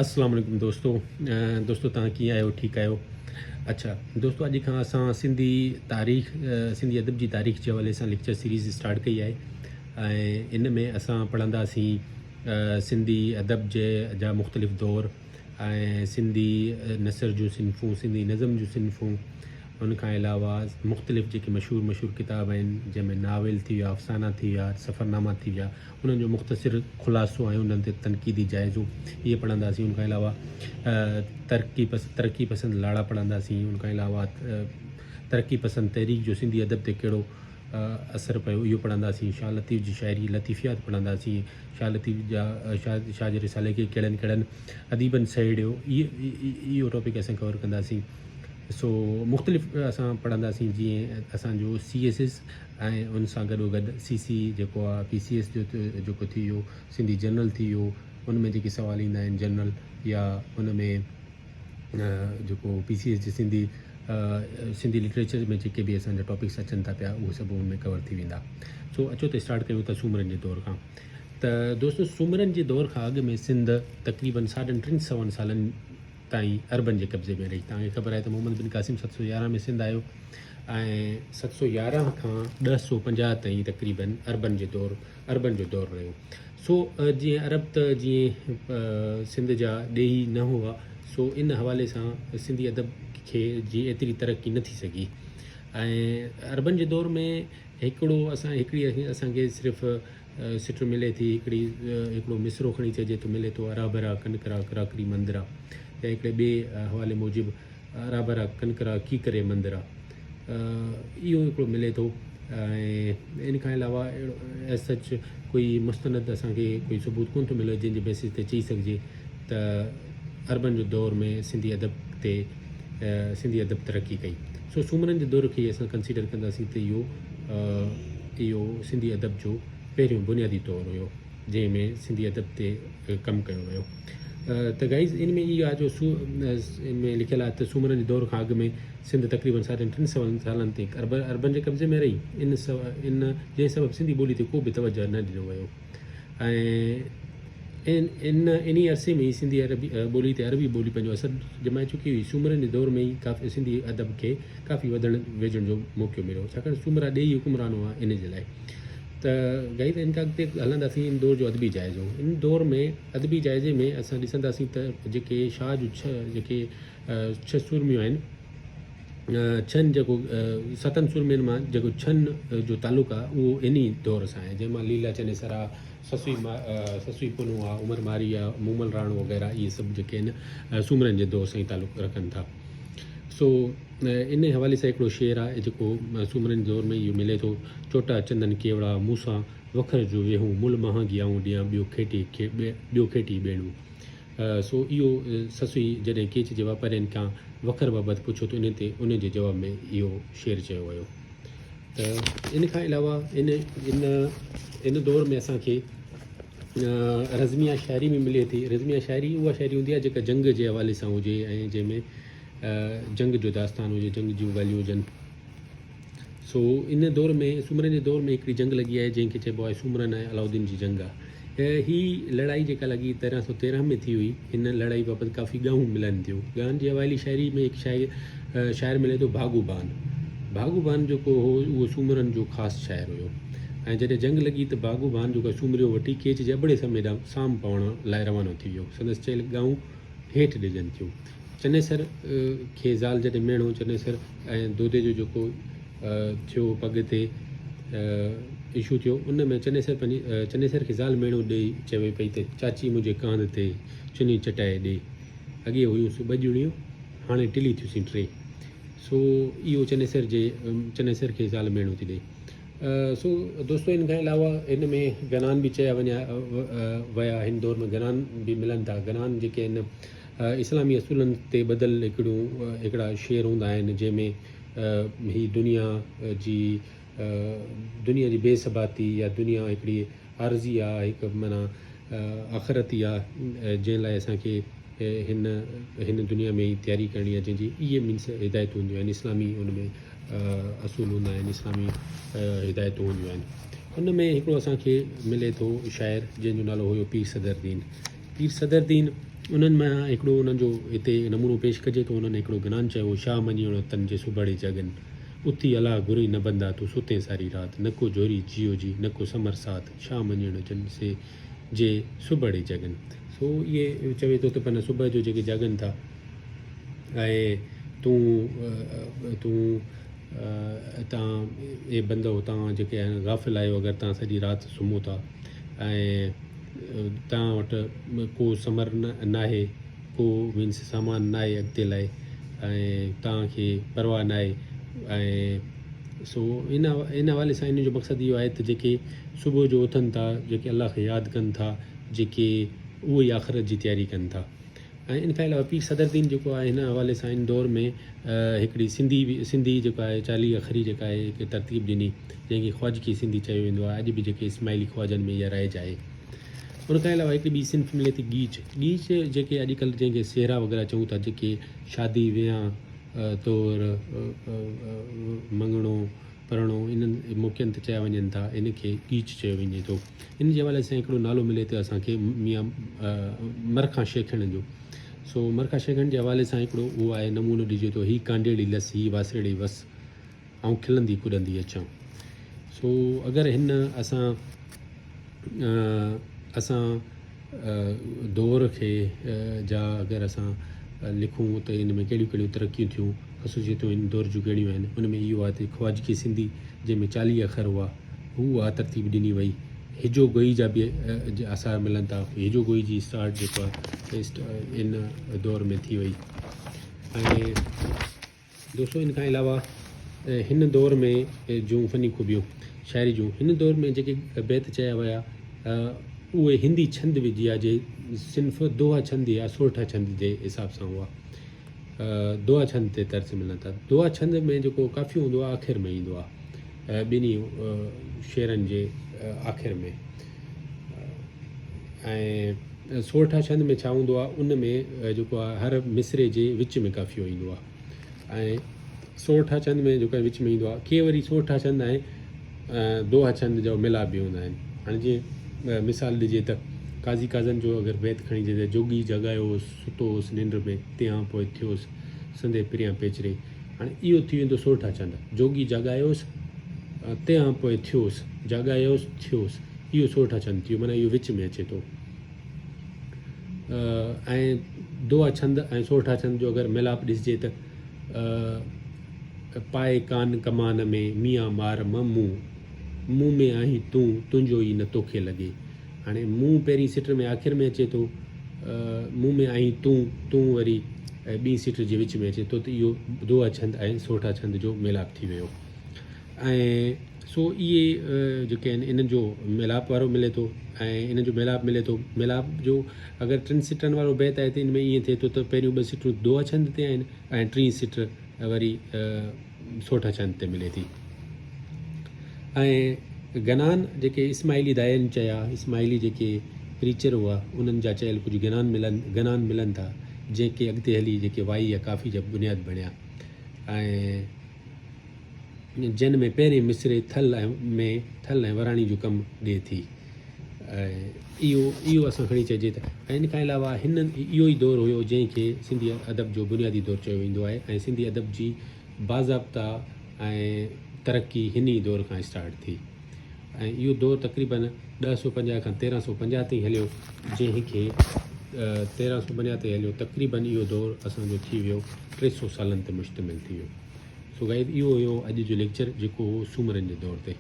अस्सलाम वालेकुम दोस्तों दोस्तों तव्हां कीअं आहियो ठीकु आहियो। अच्छा दोस्तों अॼु खां असां सिंधी अदब जी तारीख़ जे हवाले सां लेक्चर सीरीज़ स्टार्ट कई आहे ऐं इन में असां पढ़ंदासीं सिंधी अदब जा मुख़्तलिफ़ दौर ऐं सिंधी नसर जूं सिन्फ़ूं, सिंधी नज़म जूं सिन्फ़ूं। उन खां अलावा मुख़्तलिफ़ जेके मशहूरु किताब आहिनि जंहिंमें नाविल थी विया, अफ़साना थी विया, सफ़रनामा थी विया, उन्हनि जो मुख़्तसिर ख़ुलासो ऐं उन्हनि ते तनक़ीदी जाइज़ो इहे पढ़ंदासीं। उन खां अलावा तरक़ी पसंदि लाड़ा पढ़ंदासीं। उन खां अलावा तरक़ी पसंदि तहरीक जो सिंधी अदब ते कहिड़ो असरु पियो इहो पढ़ंदासीं। शाह लतीफ़ जी शाइरी लतीफ़ियात पढ़ंदासीं। शाह लतीफ़ जा शाह जे रिसाले खे कहिड़नि कहिड़नि अदीबनि सहेड़ियो इहो टॉपिक असां कवर कंदासीं। सो मुख़्तलिफ़ असां पढ़ंदासीं जीअं असांजो CSS ऐं उन सां गॾोगॾु CC जेको आहे PCS जो जेको थी वियो, सिंधी जनरल थी वियो, उन में जेके सवाल ईंदा आहिनि जनरल या उन में जेको PCS जे सिंधी लिटरेचर में जेके बि असांजा टॉपिक्स अचनि था पिया उहे सभु उन में कवर थी वेंदा। सो अचो त स्टार्ट कयूं था सूमरनि जे दौर खां। त दोस्तो सूमरनि जे दौर खां अॻु में सिंध तक़रीबन 350 सालनि ताईं अरबन जे कब्ज़े में रही। तव्हांखे ख़बर आहे त मोहम्मद बिन क़ासिम 711 में सिंध आयो ऐं 711 खां 1050 ताईं तक़रीबन अरबन जो दौरु रहियो। सो जीअं अरब त जीअं सिंध जा ॾेही न हुआ, सो इन हवाले सां सिंधी अदब खे जी एतिरी तरक़ी न थी सघी। ऐं अरबन जे दौर में हिकिड़ी असांखे सिर्फ़ु सिट मिले थी, हिकिड़ो मिसरो खणी चइजे थो मिले थो, अराबरा कनकरा कराकरी मंदिर आहे, या हिकिड़े ॿिए हवाले मूजिबि अराबरा कनकरा की करे मंदिर आहे, इहो हिकिड़ो मिले थो। ऐं इन खां अलावा एज़ सच कोई मुस्तनद असांखे कोई सबूत कोन थो मिले जंहिंजे बेसिस ते चई सघिजे त अरबन जो दौर में सिंधी अदब तरक़ी कई। सो सूमरनि जे दौर खे असां कंसीडर कंदासीं त इहो सिंधी अदब जो पहिरियों बुनियादी तौरु हुयो जंहिंमें सिंधी अदब ते कमु कयो वियो। त गाइज़ इन में इहो आहे जो इन में लिखियलु आहे त सूमरनि जे दौर खां अॻु में सिंध तक़रीबन 350 सालनि ताईं अरबन जे कब्ज़े में रही। इन जे सबबु सिंधी ॿोली ते को बि तवजो न ॾिनो वियो ऐं इन अरसे में ई सिंधी ॿोली ते अरबी ॿोली पंहिंजो असरु जमाए चुकी हुई। सूमरनि जे दौर में ई काफ़ी सिंधी अदब खे काफ़ी वधण वेझण जो मौक़ो मिलियो, छाकाणि सूमरा ॾेई हुकुमरान हुआ इन जे लाइ। त गाइस इन खां अॻिते हलंदासीं इन दौर जो अदबी जाइज़ो। इन दौर में अदबी जाइज़े में असां ॾिसंदासीं त जेके शाह जूं छह सुरमियूं आहिनि, सतनि सुरमियुनि मां जेको छहनि जो तालुक़ु आहे उहो इन दौर सां आहे, जंहिंमां लीला चनेसर आहे, ससुई पुनू आहे, उमर मारी आहे, मूमल राणो वग़ैरह इहे सभु जेके आहिनि सूमरनि जे दौर सां ई तालुक़ु रखनि था। सो इन हवाले सां हिकिड़ो शेर आहे जेको सूमरनि दौर में इहो मिले थो। चोटा चंदन केवड़ा मूंसां वखर जो वेहूं, मुल महांगी आऊं ॾियां ॿियो खेटी ॿेड़ूं। सो इहो ससुई जॾहिं केच जे वापारियुनि खां वखर बाबति पुछो त उन जे जवाब में इहो शेर चयो वियो। त इन खां अलावा इन दौर में असांखे रज़मिया शाइरी में मिले थी। रज़मिया शाइरी उहा शाइरी हूंदी आहे जेका जंग जे हवाले सां हुजे ऐं जंहिंमें जंग जो दास्तान हुजे, जंग जूं ॻाल्हियूं हुजनि। सो इन दौर में सूमरनि जे दौर में हिकिड़ी जंग लॻी आहे जंहिंखे चइबो आहे सूमरनि ऐं अलाउद्दीन जी जंग आहे। हीअ लड़ाई जेका लॻी 1313 में थी हुई। हिन लड़ाई बाबति काफ़ी ॻाऊं मिलनि थियूं। ॻाहनि जी हवाली शाइरी में हिकु शाइर मिले थो भागूबान जेको हो उहो सूमरनि जो ख़ासि शाइर हुयो। ऐं जॾहिं जंग लॻी त भागूबान जेको सूमरियो वठी केच जे अॿड़े समय साम पवण लाइ रवानो थी वियो। संदसि चयल ॻाऊं हेठि ॾिजनि थियूं। चनेसर खे ज़ाल जॾहिं मेणो चनेसर ऐं दोदे जो जेको थियो पग ते इशू थियो, उन में चनेसर खे ज़ाल मेणो ॾेई चवे पई त चाची मुंहिंजे कांध ते चुनी चटाए ॾे, अॻे हुयूंसि 2 ॼुड़ियूं हाणे टिली थियूंसीं 3। सो इहो चनेसर खे ज़ाल मेणो थी ॾे। सो दोस्तो इन खां अलावा इन में गनान बि चया विया। हिन दौर में गनान बि मिलनि था। गनान जेके आहिनि इस्लामी असूलनि ते ॿधल हिकिड़ा शेर हूंदा आहिनि जंहिंमें ही दुनिया जी बेसबाती या दुनिया हिकिड़ी आर्ज़ी आहे, हिकु माना आख़िरती आहे जंहिं लाइ असांखे हिन दुनिया में ई तयारी करणी आहे, जंहिंजी इहे मीन्स हिदायतूं हूंदियूं आहिनि। इस्लामी उन में असूल हूंदा आहिनि, इस्लामी हिदायतूं हूंदियूं आहिनि। उन में हिकिड़ो असांखे मिले थो शाइर जंहिंजो नालो हुयो पीर सदरदीन। उन्हनि मां हिकिड़ो उन्हनि जो हिते नमूनो पेश कजे थो। उन्हनि हिकिड़ो गनान चयो, शाह मञियो तन जे सुबाड़े जगन, उथी अला घुरी न बंदा तूं सुते सारी राति, न को जोरी जियो जी न को समर साथ, शाह मञण जन से जे सुबड़े जगन। सो इहे चवे थो त पंहिंजा सुबुह जो जेके जागनि था ऐं तूं तव्हां इहे बंदो तव्हां जेके आहिनि गाफ़िल आहियो, अगरि तव्हां सॼी राति सुम्हो था ऐं तव्हां वटि को समर न आहे, को मीन्स सामान न आहे अॻिते लाइ, ऐं तव्हांखे परवाह न आहे। ऐं सो इन हवाले सां इन जो मक़सदु इहो आहे त जेके सुबुह जो उथनि था, जेके अलाह खे यादि कनि था, जेके उहे ई आख़िरत जी तयारी कनि था। ऐं इन खां अलावा पीर सदरुद्दीन जेको आहे हिन हवाले सां इन दौर में हिकिड़ी सिंधी जेका आहे चालीह अखरी जेका आहे हिकु तरतीब ॾिनी, जंहिंखे ख्वाजगी सिंधी चयो वेंदो आहे। अॼु बि जेके इस्माइली ख्वाजनि में इहा राइज आहे। उन खां अलावा हिकिड़ी ॿी सिंफ मिले थी गीच जेके अॼुकल्ह जंहिंखे सेहरा वग़ैरह चऊं था, जेके शादी वियांह तौर मङणो परणो इन्हनि मौक़नि ते चया वञनि था, इनखे गीच चयो वञे थो। इन जे हवाले सां हिकिड़ो नालो मिले थो असांखे मियां मरखा शेखण जो। सो मरखा शेखण जे हवाले सां हिकिड़ो उहो आहे नमूनो ॾिजे थो, ही कांडेड़ी लस ही वासड़ी वस, ऐं खिलंदी कुॾंदी अचां। सो अगरि हिन असां दौर खे जा अगरि असां लिखूं त इन में कहिड़ियूं कहिड़ियूं तरक़ियूं थियूं, ख़ुशूसियतूं इन दौर जूं कहिड़ियूं आहिनि। उन में इहो आहे त ख्वाजगी सिंधी जंहिंमें 40 अखर हुआ, हू आहे तरतीब ॾिनी वई। हिजो गोई जा बि आसार मिलनि था, हिजो गोई जी स्टार्ट जेको आहे इन दौर में थी वई। ऐं दोस्तो इन खां अलावा हिन दौर में जूं फ़नी ख़ूबियूं शाइरी जूं, हिन दौर में जेके बैत चया विया उहे हिंदी छंद विझी आहे, जे सिंफ़ दोहा छंद या सोठा छंद जे हिसाब सां हुआ। दोहा छंद ते तर्स मिलनि था। दोहा छंद में जेको काफ़ियो हूंदो आहे आख़िर में ईंदो आहे, ॿिन्ही शेरनि जे आख़िर में। ऐं सोठा छंद में छा हूंदो आहे, उन में जेको आहे हर मिसरे जे विच में काफ़ियो ईंदो आहे। ऐं सोठा छंद में जेको आहे विच में ईंदो आहे। के वरी सोठा छंद ऐं दोहा छंद जो मिलाप बि हूंदा आहिनि। हाणे जीअं मिसाल ॾिजे त काज़ी काज़न जो अगरि बैत खणी अचे त जोगी जॻायोसि सुतो हुउसि निंड में, तियां पोइ थियोसि संदे पिरियां पेचरे। हाणे इहो थी वेंदो सोठा छंद, जोगी जॻायोसि तियां पोइ थियोसि, जॻायोसि थियोसि, इहो सोठा छंद थियो, माना इहो विच में अचे थो। ऐं दोहा छंद ऐं सोठा छंद जो अगरि मिलाप ॾिसिजे त पाए कान कमान में मियां मार मम्मू, मुंहुं में आहीं तूं तुंहिंजो ई न तोखे लॻे। हाणे मुंहुं पहिरीं सिट में आख़िर में अचे थो, मुंहुं में आहीं तूं वरी ॿी सिट जे विच में अचे थो, त इहो दोहा छंद ऐं सोठा छंद जो मिलाप थी वियो। ऐं सो इहे जेके आहिनि इन्हनि जो मिलाप वारो मिले थो। ऐं इन जो मिलाप मिले थो, मिलाप जो अगरि 3 सिटनि वारो बैत आहे त इन में ईअं थिए थो त पहिरियों 2 सिटूं दोहा छंद ते आहिनि ऐं 3 सिट वरी सोठा छंद ते मिले थी। ऐं गनान जेके इस्माइली दायन चया, इस्माइली जेके प्रीचर हुआ, उन्हनि जा चयल कुझु गनान मिलनि था, जेके अॻिते हली जेके वाई या काफ़ी जा बुनियादु बणिया। ऐं जिन में पहिरें मिसरे थल ऐं वराणी जो कमु ॾिए थी। इहो असां खणी चइजे त। ऐं इन खां अलावा इहो ई दौरु हुयो जंहिंखे सिंधी अदब जो बुनियादी दौरु चयो वेंदो आहे। ऐं सिंधी अदब जी बाज़ाब्ता ऐं तरक़ी हिन ई दौर खां स्टार्ट थी। ऐं इहो दौरु तक़रीबन 1050 खां 1350 ताईं हलियो, जंहिंखे 1350 ते हलियो। तक़रीबन इहो दौरु असांजो थी वियो 300 सालनि ते मुश्तमिल थी वियो। सो गाइस इहो हुयो अॼु जो लेक्चर जेको हो सूमरनि जे दौर ते।